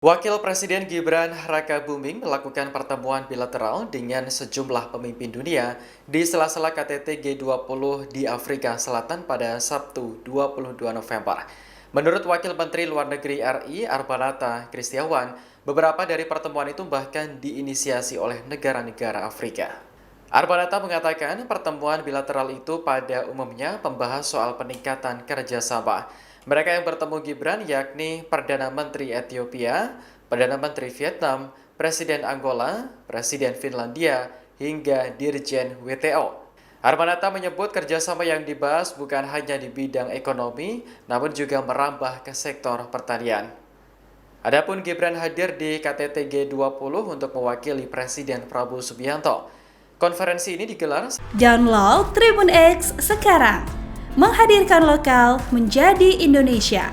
Wakil Presiden Gibran Rakabuming melakukan pertemuan bilateral dengan sejumlah pemimpin dunia di sela-sela KTT G20 di Afrika Selatan pada Sabtu 22 November. Menurut Wakil Menteri Luar Negeri RI Arbanata Kristiawan, beberapa dari pertemuan itu bahkan diinisiasi oleh negara-negara Afrika. Arbanata mengatakan pertemuan bilateral itu pada umumnya membahas soal peningkatan kerjasama. Mereka yang bertemu Gibran yakni Perdana Menteri Ethiopia, Perdana Menteri Vietnam, Presiden Angola, Presiden Finlandia, hingga Dirjen WTO. Arbanata menyebut kerjasama yang dibahas bukan hanya di bidang ekonomi, namun juga merambah ke sektor pertanian. Adapun Gibran hadir di KTT G20 untuk mewakili Presiden Prabowo Subianto. Konferensi ini digelar. Download Tribun X sekarang, menghadirkan lokal menjadi Indonesia.